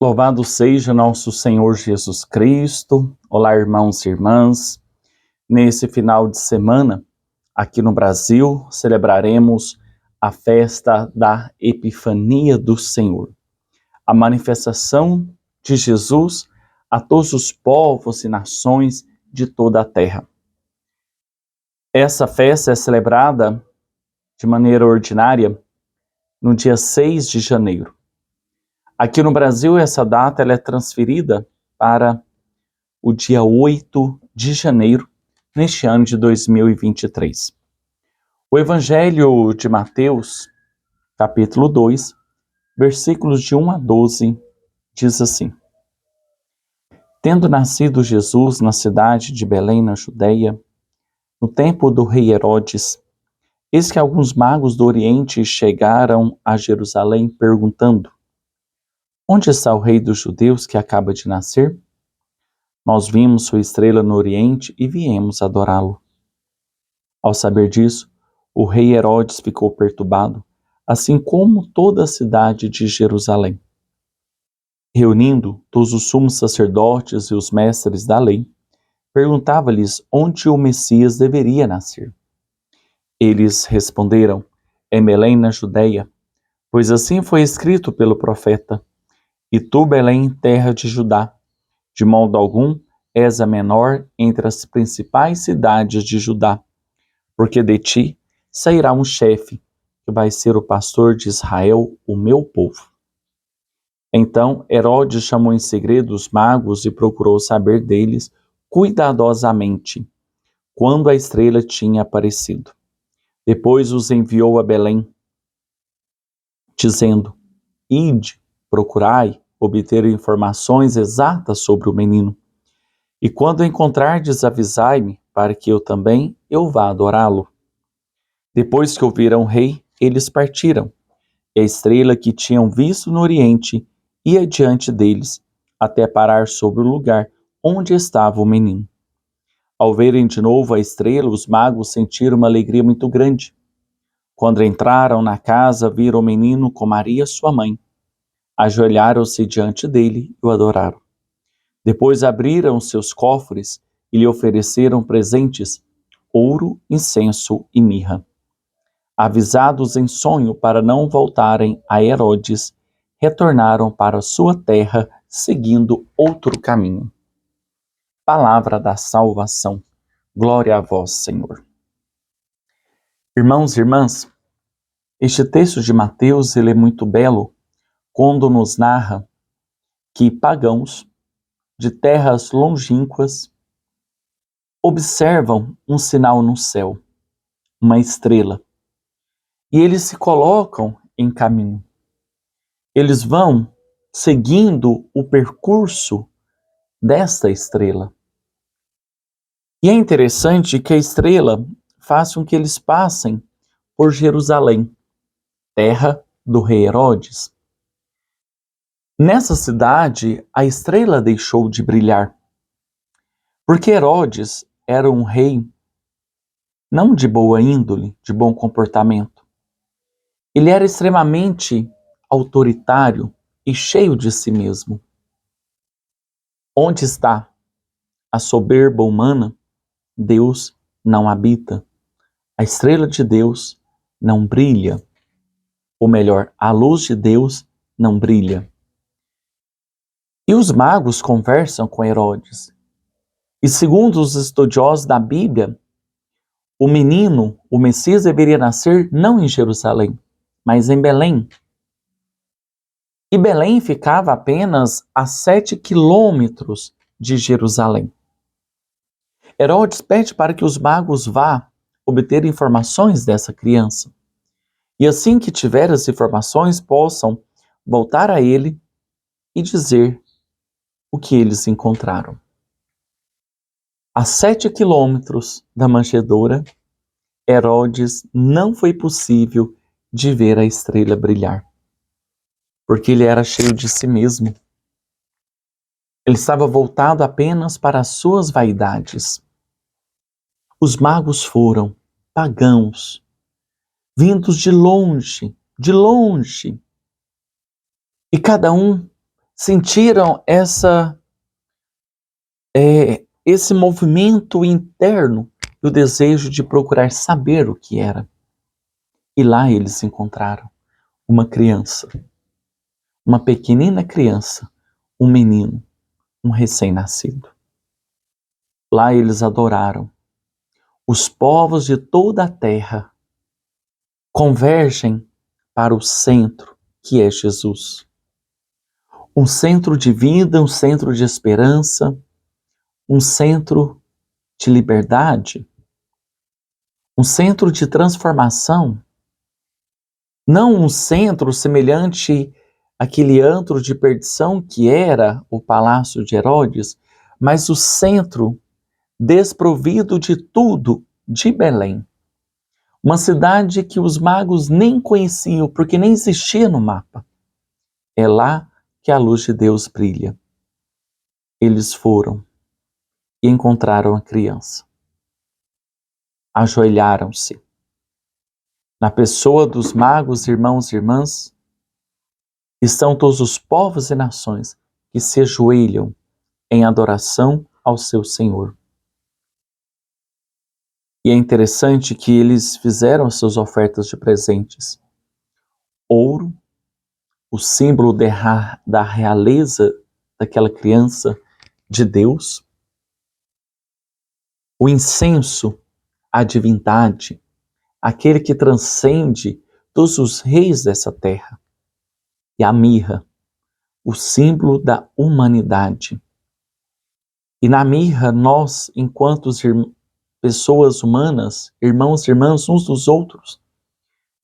Louvado seja nosso Senhor Jesus Cristo. Olá, irmãos e irmãs. Nesse final de semana, aqui no Brasil, celebraremos a festa da Epifania do Senhor, a manifestação de Jesus a todos os povos e nações de toda a terra. Essa festa é celebrada de maneira ordinária no dia 6 de janeiro. Aqui no Brasil, essa data ela é transferida para o dia 8 de janeiro, neste ano de 2023. O Evangelho de Mateus, capítulo 2, versículos de 1 a 12, diz assim: Tendo nascido Jesus na cidade de Belém, na Judeia, no tempo do rei Herodes, eis que alguns magos do Oriente chegaram a Jerusalém perguntando: Onde está o rei dos judeus que acaba de nascer? Nós vimos sua estrela no Oriente e viemos adorá-lo. Ao saber disso, o rei Herodes ficou perturbado, assim como toda a cidade de Jerusalém. Reunindo todos os sumos sacerdotes e os mestres da lei, perguntava-lhes onde o Messias deveria nascer. Eles responderam: Em Belém, na Judeia, pois assim foi escrito pelo profeta: E tu, Belém, terra de Judá, de modo algum és a menor entre as principais cidades de Judá, porque de ti sairá um chefe, que vai ser o pastor de Israel, o meu povo. Então Herodes chamou em segredo os magos e procurou saber deles cuidadosamente quando a estrela tinha aparecido. Depois os enviou a Belém, dizendo: Ide, procurai obter informações exatas sobre o menino. E quando o encontrardes, avisai-me, para que eu também vá adorá-lo. Depois que ouviram o rei, eles partiram. E a estrela que tinham visto no Oriente ia diante deles, até parar sobre o lugar onde estava o menino. Ao verem de novo a estrela, os magos sentiram uma alegria muito grande. Quando entraram na casa, viram o menino com Maria, sua mãe. Ajoelharam-se diante dele e o adoraram. Depois abriram seus cofres e lhe ofereceram presentes: ouro, incenso e mirra. Avisados em sonho para não voltarem a Herodes, retornaram para sua terra, seguindo outro caminho. Palavra da salvação. Glória a vós, Senhor. Irmãos e irmãs, este texto de Mateus ele é muito belo quando nos narra que pagãos de terras longínquas observam um sinal no céu, uma estrela, e eles se colocam em caminho. Eles vão seguindo o percurso desta estrela. E é interessante que a estrela faz com que eles passem por Jerusalém, terra do rei Herodes. Nessa cidade, a estrela deixou de brilhar, porque Herodes era um rei não de boa índole, de bom comportamento. Ele era extremamente autoritário e cheio de si mesmo. Onde está a soberba humana, Deus não habita. A estrela de Deus não brilha. Ou melhor, a luz de Deus não brilha. E os magos conversam com Herodes. E segundo os estudiosos da Bíblia, o menino, o Messias, deveria nascer não em Jerusalém, mas em Belém. E Belém ficava apenas a 7 quilômetros de Jerusalém. Herodes pede para que os magos vá obter informações dessa criança. E assim que tiver as informações, possam voltar a ele e dizer o que eles encontraram. A 7 quilômetros da manjedoura, Herodes não foi possível de ver a estrela brilhar, porque ele era cheio de si mesmo. Ele estava voltado apenas para as suas vaidades. Os magos foram pagãos, vindos de longe, e cada um sentiram esse movimento interno e o desejo de procurar saber o que era. E lá eles encontraram uma criança, uma pequenina criança, um menino, um recém-nascido. Lá eles adoraram. Os povos de toda a terra convergem para o centro, que é Jesus. Um centro de vida, um centro de esperança, um centro de liberdade, um centro de transformação. Não um centro semelhante àquele antro de perdição que era o palácio de Herodes, mas o centro desprovido de tudo de Belém. Uma cidade que os magos nem conheciam, porque nem existia no mapa. É lá que a luz de Deus brilha. Eles foram e encontraram a criança. Ajoelharam-se. Na pessoa dos magos, irmãos e irmãs, estão todos os povos e nações que se ajoelham em adoração ao seu Senhor. E é interessante que eles fizeram suas ofertas de presentes. Ouro, o símbolo da realeza daquela criança de Deus. O incenso, a divindade, aquele que transcende todos os reis dessa terra. E a mirra, o símbolo da humanidade. E na mirra, nós, enquanto pessoas humanas, irmãos e irmãs uns dos outros,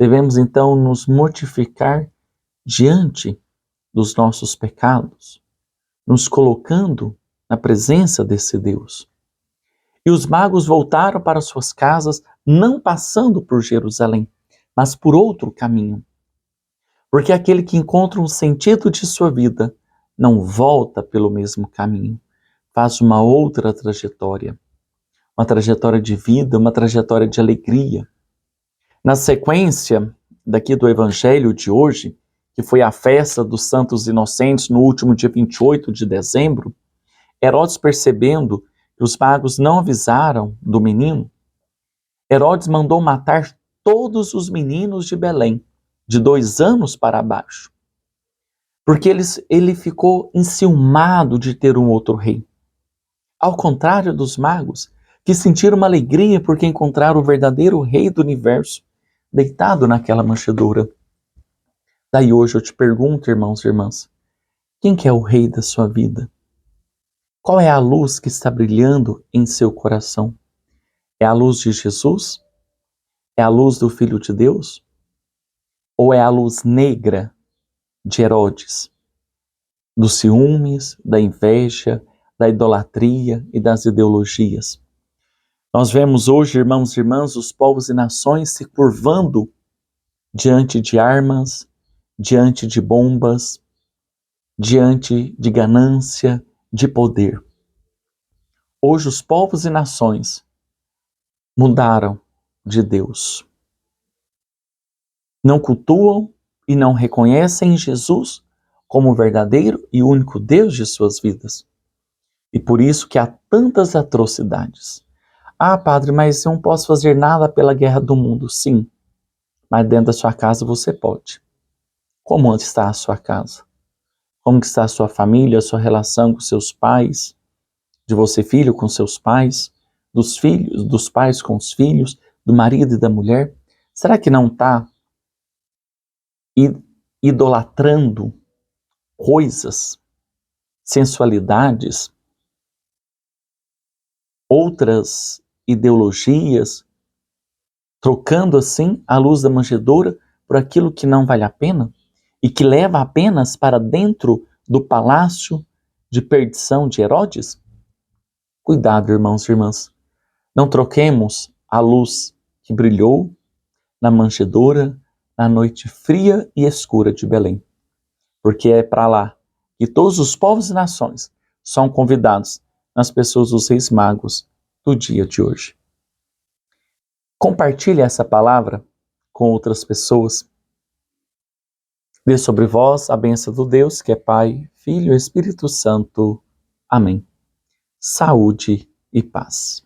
devemos então nos mortificar diante dos nossos pecados, nos colocando na presença desse Deus. E os magos voltaram para suas casas, não passando por Jerusalém, mas por outro caminho. Porque aquele que encontra um sentido de sua vida não volta pelo mesmo caminho, faz uma outra trajetória. Uma trajetória de vida, uma trajetória de alegria. Na sequência daqui do evangelho de hoje, que foi a festa dos Santos Inocentes no último dia 28 de dezembro, Herodes, percebendo que os magos não avisaram do menino, Herodes mandou matar todos os meninos de Belém, de 2 anos para baixo, porque ele ficou enciumado de ter um outro rei. Ao contrário dos magos, que sentiram uma alegria porque encontraram o verdadeiro rei do universo, deitado naquela manjedoura. Daí hoje eu te pergunto, irmãos e irmãs, quem que é o rei da sua vida? Qual é a luz que está brilhando em seu coração? É a luz de Jesus? É a luz do Filho de Deus? Ou é a luz negra de Herodes? Dos ciúmes, da inveja, da idolatria e das ideologias? Nós vemos hoje, irmãos e irmãs, os povos e nações se curvando diante de armas, diante de bombas, diante de ganância, de poder. Hoje os povos e nações mudaram de Deus. Não cultuam e não reconhecem Jesus como o verdadeiro e único Deus de suas vidas. E por isso que há tantas atrocidades. Ah, padre, mas eu não posso fazer nada pela guerra do mundo. Sim, mas dentro da sua casa você pode. Como está a sua casa? Como está a sua família, a sua relação com seus pais? De você, filho, com seus pais? Dos filhos, dos pais com os filhos? Do marido e da mulher? Será que não está idolatrando coisas, sensualidades, outras ideologias, trocando assim a luz da manjedoura por aquilo que não vale a pena e que leva apenas para dentro do palácio de perdição de Herodes? Cuidado, irmãos e irmãs, não troquemos a luz que brilhou na manjedoura na noite fria e escura de Belém, porque é para lá que todos os povos e nações são convidados nas pessoas dos reis magos do dia de hoje. Compartilhe essa palavra com outras pessoas. Dê sobre vós a bênção do Deus, que é Pai, Filho e Espírito Santo. Amém. Saúde e paz.